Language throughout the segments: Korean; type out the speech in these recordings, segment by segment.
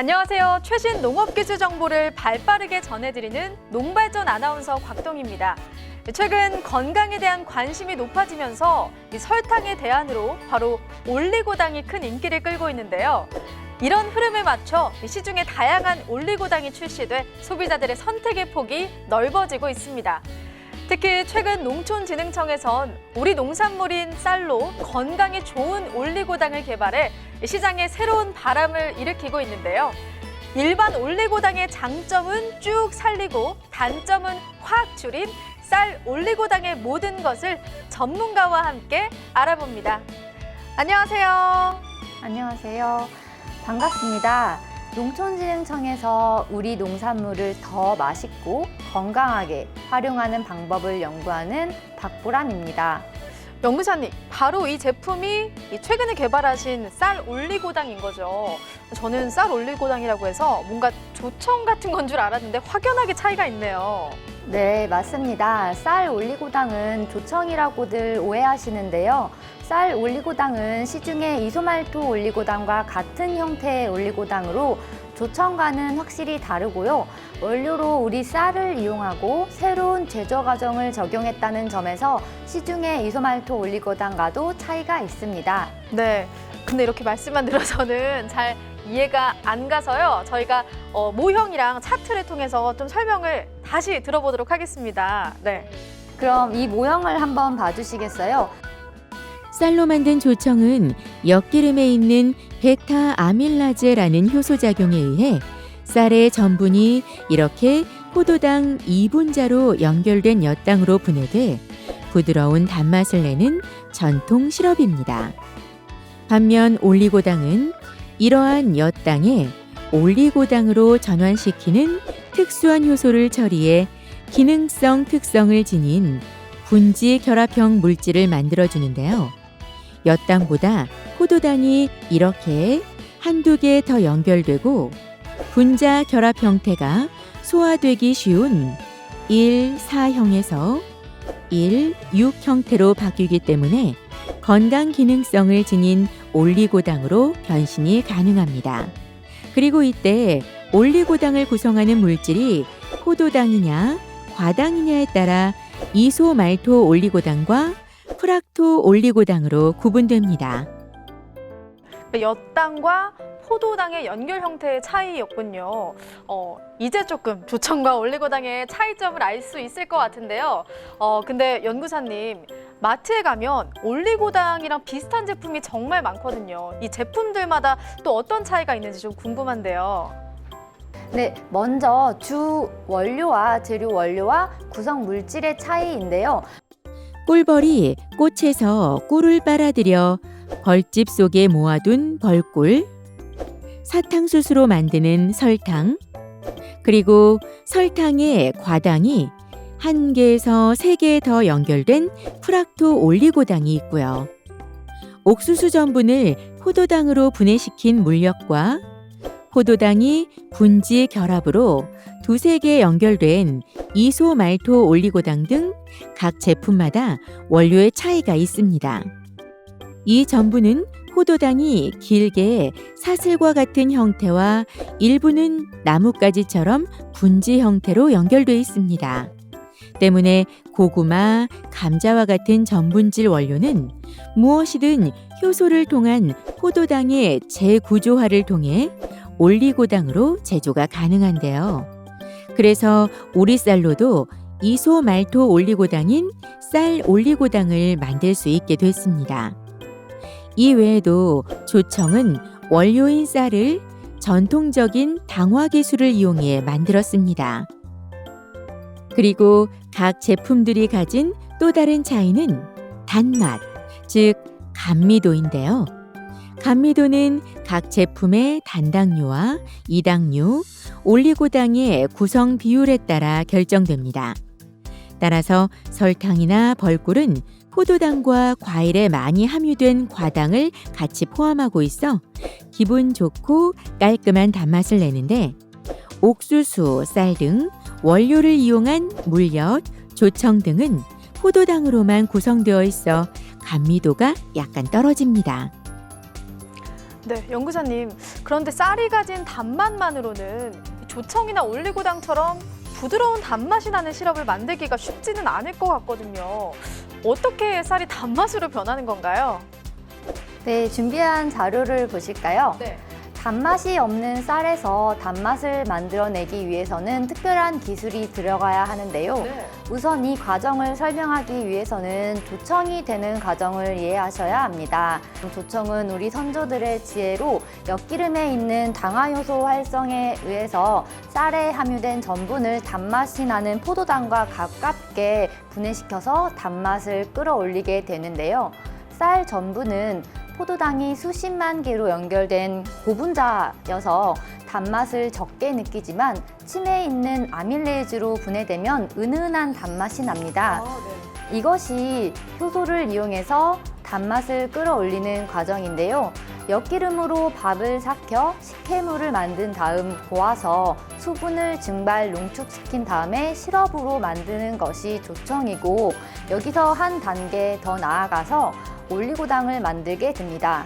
안녕하세요. 최신 농업기술 정보를 발빠르게 전해드리는 농발전 아나운서 곽동입니다. 최근 건강에 대한 관심이 높아지면서 이 설탕의 대안으로 바로 올리고당이 큰 인기를 끌고 있는데요. 이런 흐름에 맞춰 시중에 다양한 올리고당이 출시돼 소비자들의 선택의 폭이 넓어지고 있습니다. 특히 최근 농촌진흥청에선 우리 농산물인 쌀로 건강에 좋은 올리고당을 개발해 시장에 새로운 바람을 일으키고 있는데요. 일반 올리고당의 장점은 쭉 살리고 단점은 확 줄인 쌀 올리고당의 모든 것을 전문가와 함께 알아봅니다. 안녕하세요. 안녕하세요. 반갑습니다. 농촌진흥청에서 우리 농산물을 더 맛있고 건강하게 활용하는 방법을 연구하는 박보람입니다. 연구사님, 바로 이 제품이 최근에 개발하신 쌀 올리고당인 거죠. 저는 쌀 올리고당이라고 해서 뭔가 조청 같은 건 줄 알았는데 확연하게 차이가 있네요. 네, 맞습니다. 쌀 올리고당은 조청이라고들 오해하시는데요. 쌀 올리고당은 시중의 이소말토 올리고당과 같은 형태의 올리고당으로 조청과는 확실히 다르고요. 원료로 우리 쌀을 이용하고 새로운 제조 과정을 적용했다는 점에서 시중의 이소말토 올리고당과도 차이가 있습니다. 네, 근데 이렇게 말씀만 들어서는 잘 이해가 안 가서요. 저희가 모형이랑 차트를 통해서 좀 설명을 다시 들어보도록 하겠습니다. 네. 그럼 이 모형을 한번 봐주시겠어요? 쌀로 만든 조청은 엿기름에 있는 베타 아밀라제라는 효소작용에 의해 쌀의 전분이 이렇게 포도당 2분자로 연결된 엿당으로 분해돼 부드러운 단맛을 내는 전통 시럽입니다. 반면 올리고당은 이러한 엿당에 올리고당으로 전환시키는 특수한 효소를 처리해 기능성 특성을 지닌 분지 결합형 물질을 만들어주는데요. 엿당보다 포도당이 이렇게 한두 개 더 연결되고 분자 결합 형태가 소화되기 쉬운 1,4형에서 1,6 형태로 바뀌기 때문에 건강 기능성을 지닌 올리고당으로 변신이 가능합니다. 그리고 이때 올리고당을 구성하는 물질이 포도당이냐 과당이냐에 따라 이소말토 올리고당과 프락토 올리고당으로 구분됩니다. 엿당과 포도당의 연결 형태의 차이였군요. 이제 조금 조청과 올리고당의 차이점을 알 수 있을 것 같은데요. 근데 연구사님, 마트에 가면 올리고당이랑 비슷한 제품이 정말 많거든요. 이 제품들마다 또 어떤 차이가 있는지 좀 궁금한데요. 네, 먼저 주 원료와 재료 원료와 구성 물질의 차이인데요. 꿀벌이 꽃에서 꿀을 빨아들여 벌집 속에 모아둔 벌꿀, 사탕수수로 만드는 설탕, 그리고 설탕에 과당이 1개에서 3개 더 연결된 프락토 올리고당이 있고요. 옥수수 전분을 포도당으로 분해시킨 물엿과 포도당이 분지 결합으로 2~3개 연결된 이소말토 올리고당 등 각 제품마다 원료의 차이가 있습니다. 이 전분은 포도당이 길게 사슬과 같은 형태와 일부는 나뭇가지처럼 분지 형태로 연결돼 있습니다. 때문에 고구마, 감자와 같은 전분질 원료는 무엇이든 효소를 통한 포도당의 재구조화를 통해 올리고당으로 제조가 가능한데요. 그래서 우리 쌀로도 이소말토 올리고당인 쌀 올리고당을 만들 수 있게 됐습니다. 이 외에도 조청은 원료인 쌀을 전통적인 당화 기술을 이용해 만들었습니다. 그리고 각 제품들이 가진 또 다른 차이는 단맛, 즉 감미도인데요. 감미도는 각 제품의 단당류와 이당류, 올리고당의 구성 비율에 따라 결정됩니다. 따라서 설탕이나 벌꿀은 포도당과 과일에 많이 함유된 과당을 같이 포함하고 있어 기분 좋고 깔끔한 단맛을 내는데 옥수수, 쌀 등 원료를 이용한 물엿, 조청 등은 포도당으로만 구성되어 있어 감미도가 약간 떨어집니다. 네, 연구자님. 그런데 쌀이 가진 단맛만으로는 조청이나 올리고당처럼 부드러운 단맛이 나는 시럽을 만들기가 쉽지는 않을 것 같거든요. 어떻게 쌀이 단맛으로 변하는 건가요? 네, 준비한 자료를 보실까요? 네. 단맛이 없는 쌀에서 단맛을 만들어내기 위해서는 특별한 기술이 들어가야 하는데요. 네. 우선 이 과정을 설명하기 위해서는 조청이 되는 과정을 이해하셔야 합니다. 조청은 우리 선조들의 지혜로 엿기름에 있는 당화효소 활성에 의해서 쌀에 함유된 전분을 단맛이 나는 포도당과 가깝게 분해시켜서 단맛을 끌어올리게 되는데요. 쌀 전분은 포도당이 수십만 개로 연결된 고분자여서 단맛을 적게 느끼지만 침에 있는 아밀레이즈로 분해되면 은은한 단맛이 납니다. 네. 이것이 효소를 이용해서 단맛을 끌어올리는 과정인데요. 엿기름으로 밥을 삭혀 식혜물을 만든 다음 고아서 수분을 증발 농축시킨 다음에 시럽으로 만드는 것이 조청이고, 여기서 한 단계 더 나아가서 올리고당을 만들게 됩니다.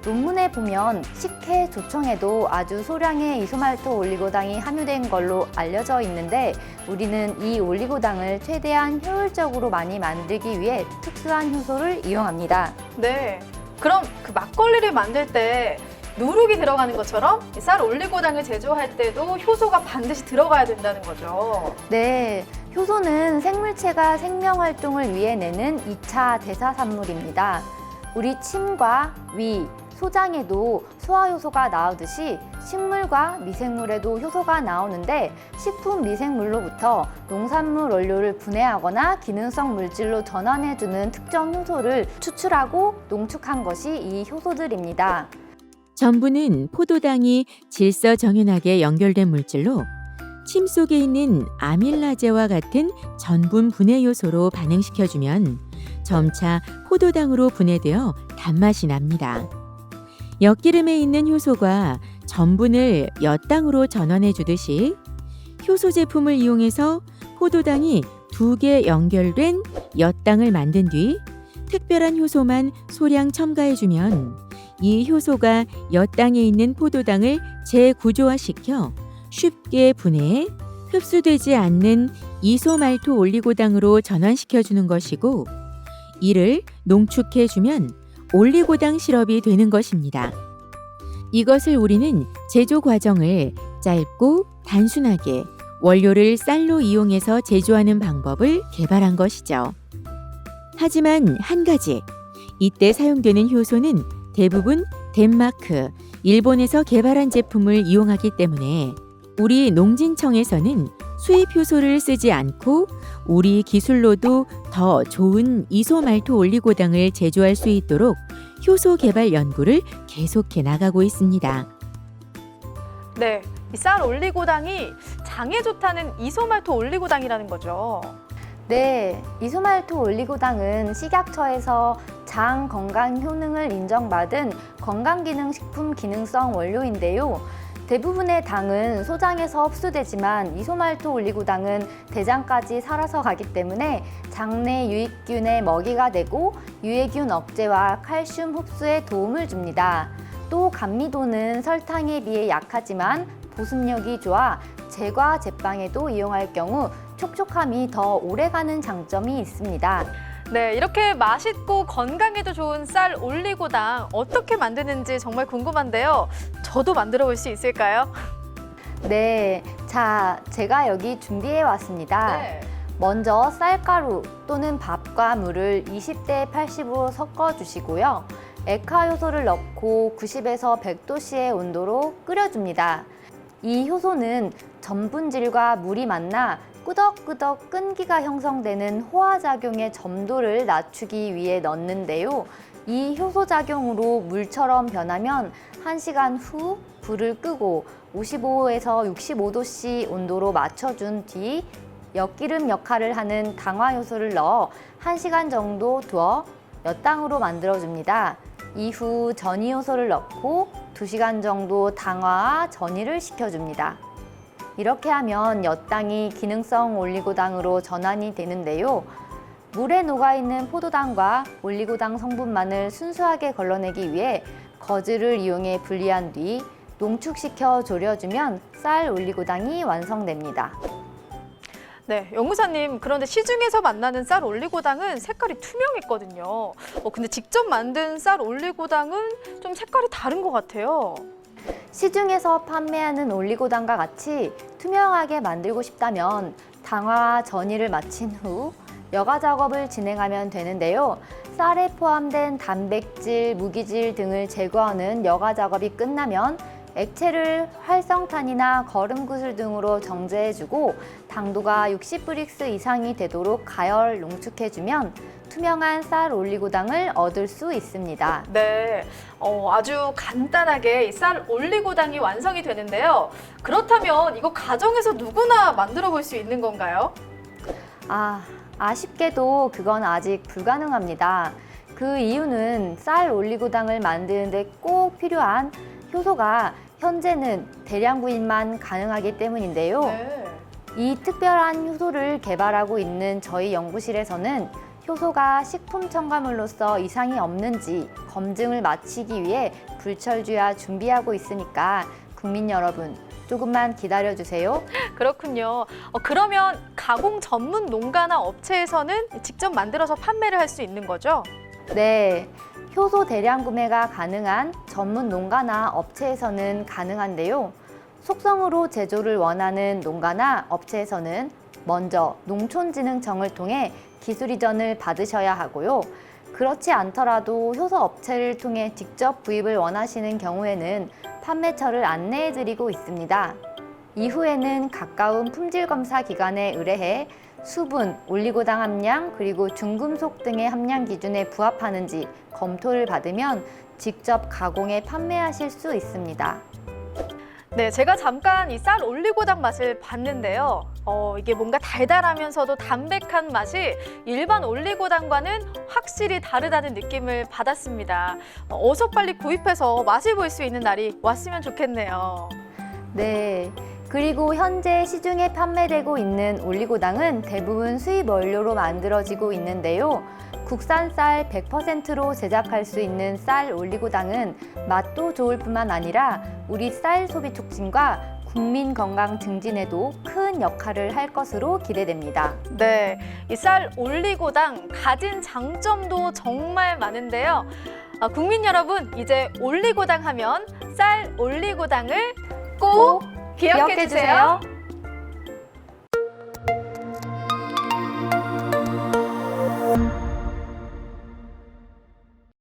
논문에 보면 식혜 조청에도 아주 소량의 이소말트 올리고당이 함유된 걸로 알려져 있는데, 우리는 이 올리고당을 최대한 효율적으로 많이 만들기 위해 특수한 효소를 이용합니다. 네. 그럼 그 막걸리를 만들 때 누룩이 들어가는 것처럼 이 쌀 올리고당을 제조할 때도 효소가 반드시 들어가야 된다는 거죠. 네, 효소는 생물체가 생명활동을 위해 내는 2차 대사산물입니다. 우리 침과 위, 소장에도 소화효소가 나오듯이 식물과 미생물에도 효소가 나오는데, 식품 미생물로부터 농산물 원료를 분해하거나 기능성 물질로 전환해주는 특정 효소를 추출하고 농축한 것이 이 효소들입니다. 전분은 포도당이 질서정연하게 연결된 물질로 침 속에 있는 아밀라제와 같은 전분 분해 요소로 반응시켜주면 점차 포도당으로 분해되어 단맛이 납니다. 엿기름에 있는 효소가 전분을 엿당으로 전환해 주듯이 효소 제품을 이용해서 포도당이 2개 연결된 엿당을 만든 뒤 특별한 효소만 소량 첨가해 주면 이 효소가 엿당에 있는 포도당을 재구조화시켜 쉽게 분해해 흡수되지 않는 이소말토 올리고당으로 전환시켜 주는 것이고, 이를 농축해 주면 올리고당 시럽이 되는 것입니다. 이것을 우리는 제조 과정을 짧고 단순하게 원료를 쌀로 이용해서 제조하는 방법을 개발한 것이죠. 하지만 한 가지, 이때 사용되는 효소는 대부분 덴마크, 일본에서 개발한 제품을 이용하기 때문에 우리 농진청에서는 수입 효소를 쓰지 않고 우리 기술로도 더 좋은 이소말토 올리고당을 제조할 수 있도록 효소 개발 연구를 계속해 나가고 있습니다. 네, 이 쌀 올리고당이 장에 좋다는 이소말토 올리고당이라는 거죠. 네, 이소말토 올리고당은 식약처에서 장 건강 효능을 인정받은 건강기능식품 기능성 원료인데요. 대부분의 당은 소장에서 흡수되지만 이소말토 올리고당은 대장까지 살아서 가기 때문에 장내 유익균의 먹이가 되고 유해균 억제와 칼슘 흡수에 도움을 줍니다. 또 감미도는 설탕에 비해 약하지만 보습력이 좋아 제과 제빵에도 이용할 경우 촉촉함이 더 오래가는 장점이 있습니다. 네, 이렇게 맛있고 건강에도 좋은 쌀 올리고당 어떻게 만드는지 정말 궁금한데요. 저도 만들어 볼 수 있을까요? 네, 자, 제가 여기 준비해 왔습니다. 네. 먼저 쌀가루 또는 밥과 물을 20대 80으로 섞어 주시고요. 액화 효소를 넣고 90에서 100도씨의 온도로 끓여줍니다. 이 효소는 전분질과 물이 만나 끄덕끄덕 끈기가 형성되는 호화작용의 점도를 낮추기 위해 넣는데요. 이 효소작용으로 물처럼 변하면 1시간 후 불을 끄고 55에서 65도씨 온도로 맞춰준 뒤 엿기름 역할을 하는 당화효소를 넣어 1시간 정도 두어 엿당으로 만들어줍니다. 이후 전이효소를 넣고 2시간 정도 당화와 전이를 시켜줍니다. 이렇게 하면 엿당이 기능성 올리고당으로 전환이 되는데요. 물에 녹아있는 포도당과 올리고당 성분만을 순수하게 걸러내기 위해 거즈를 이용해 분리한 뒤 농축시켜 졸여주면 쌀 올리고당이 완성됩니다. 네, 연구사님, 그런데 시중에서 만나는 쌀 올리고당은 색깔이 투명했거든요. 근데 직접 만든 쌀 올리고당은 좀 색깔이 다른 것 같아요. 시중에서 판매하는 올리고당과 같이 투명하게 만들고 싶다면 당화와 전이를 마친 후 여과 작업을 진행하면 되는데요. 쌀에 포함된 단백질, 무기질 등을 제거하는 여과 작업이 끝나면 액체를 활성탄이나 거름구슬 등으로 정제해주고 당도가 60브릭스 이상이 되도록 가열 농축해주면 투명한 쌀 올리고당을 얻을 수 있습니다. 네, 아주 간단하게 이 쌀 올리고당이 완성이 되는데요. 그렇다면 이거 가정에서 누구나 만들어 볼 수 있는 건가요? 아쉽게도 그건 아직 불가능합니다. 그 이유는 쌀 올리고당을 만드는데 꼭 필요한 효소가 현재는 대량 구입만 가능하기 때문인데요. 네. 이 특별한 효소를 개발하고 있는 저희 연구실에서는 효소가 식품 첨가물로서 이상이 없는지 검증을 마치기 위해 불철주야 준비하고 있으니까 국민 여러분 조금만 기다려 주세요. 그렇군요. 그러면 가공 전문 농가나 업체에서는 직접 만들어서 판매를 할 수 있는 거죠? 네, 효소 대량 구매가 가능한 전문 농가나 업체에서는 가능한데요. 속성으로 제조를 원하는 농가나 업체에서는 먼저 농촌진흥청을 통해 기술 이전을 받으셔야 하고요. 그렇지 않더라도 효소 업체를 통해 직접 구입을 원하시는 경우에는 판매처를 안내해 드리고 있습니다. 이후에는 가까운 품질검사 기관에 의뢰해 수분, 올리고당 함량, 그리고 중금속 등의 함량 기준에 부합하는지 검토를 받으면 직접 가공해 판매하실 수 있습니다. 네, 제가 잠깐 이 쌀 올리고당 맛을 봤는데요. 이게 뭔가 달달하면서도 담백한 맛이 일반 올리고당과는 확실히 다르다는 느낌을 받았습니다. 어서 빨리 구입해서 맛을 볼 수 있는 날이 왔으면 좋겠네요. 네. 그리고 현재 시중에 판매되고 있는 올리고당은 대부분 수입 원료로 만들어지고 있는데요. 국산 쌀 100%로 제작할 수 있는 쌀 올리고당은 맛도 좋을 뿐만 아니라 우리 쌀 소비 촉진과 국민 건강 증진에도 큰 역할을 할 것으로 기대됩니다. 네, 이 쌀 올리고당 가진 장점도 정말 많은데요. 국민 여러분, 이제 올리고당 하면 쌀 올리고당을 꼭 기억해 주세요.